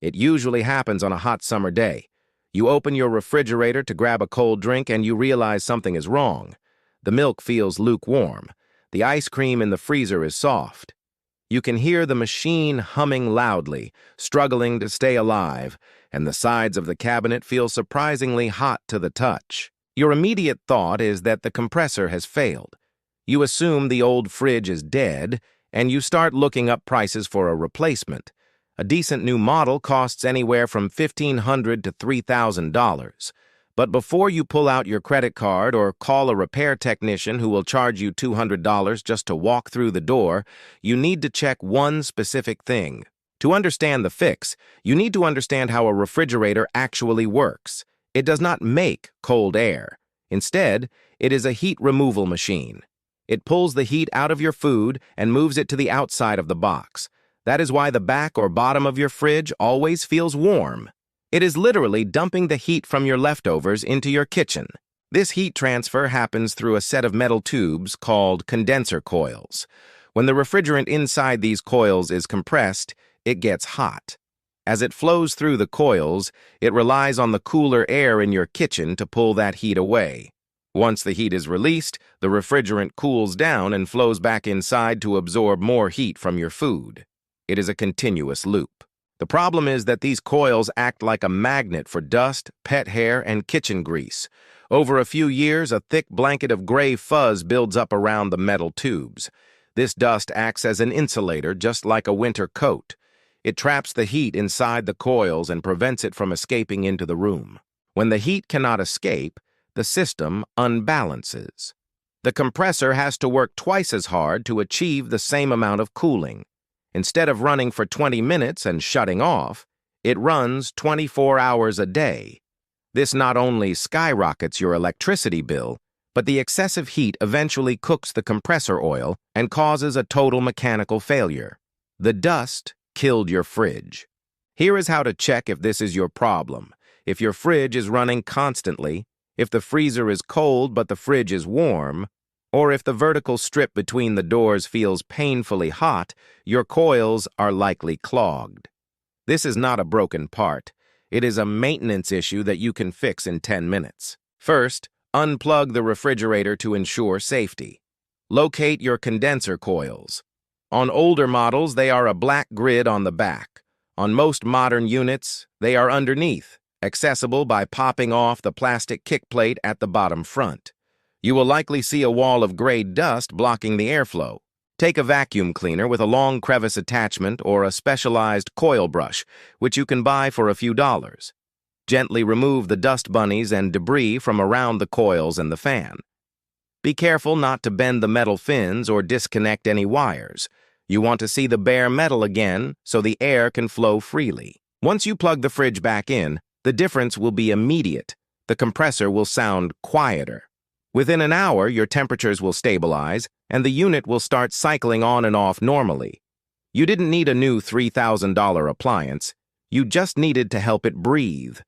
It usually happens on a hot summer day. You open your refrigerator to grab a cold drink and you realize something is wrong. The milk feels lukewarm. The ice cream in the freezer is soft. You can hear the machine humming loudly, struggling to stay alive, and the sides of the cabinet feel surprisingly hot to the touch. Your immediate thought is that the compressor has failed. You assume the old fridge is dead, and you start looking up prices for a replacement. A decent new model costs anywhere from $1,500 to $3,000. But before you pull out your credit card or call a repair technician who will charge you $200 just to walk through the door, you need to check one specific thing. To understand the fix, you need to understand how a refrigerator actually works. It does not make cold air. Instead, it is a heat removal machine. It pulls the heat out of your food and moves it to the outside of the box. That is why the back or bottom of your fridge always feels warm. It is literally dumping the heat from your leftovers into your kitchen. This heat transfer happens through a set of metal tubes called condenser coils. When the refrigerant inside these coils is compressed, it gets hot. As it flows through the coils, it relies on the cooler air in your kitchen to pull that heat away. Once the heat is released, the refrigerant cools down and flows back inside to absorb more heat from your food. It is a continuous loop. The problem is that these coils act like a magnet for dust, pet hair, and kitchen grease. Over a few years, a thick blanket of gray fuzz builds up around the metal tubes. This dust acts as an insulator, just like a winter coat. It traps the heat inside the coils and prevents it from escaping into the room. When the heat cannot escape, the system unbalances. The compressor has to work twice as hard to achieve the same amount of cooling. Instead of running for 20 minutes and shutting off, it runs 24 hours a day. This not only skyrockets your electricity bill, but the excessive heat eventually cooks the compressor oil and causes a total mechanical failure. The dust killed your fridge. Here is how to check if this is your problem. If your fridge is running constantly, if the freezer is cold but the fridge is warm, or if the vertical strip between the doors feels painfully hot, your coils are likely clogged. This is not a broken part. It is a maintenance issue that you can fix in 10 minutes. First, unplug the refrigerator to ensure safety. Locate your condenser coils. On older models, they are a black grid on the back. On most modern units, they are underneath, accessible by popping off the plastic kick plate at the bottom front. You will likely see a wall of gray dust blocking the airflow. Take a vacuum cleaner with a long crevice attachment or a specialized coil brush, which you can buy for a few dollars. Gently remove the dust bunnies and debris from around the coils and the fan. Be careful not to bend the metal fins or disconnect any wires. You want to see the bare metal again so the air can flow freely. Once you plug the fridge back in, the difference will be immediate. The compressor will sound quieter. Within an hour, your temperatures will stabilize, and the unit will start cycling on and off normally. You didn't need a new $3,000 appliance. You just needed to help it breathe.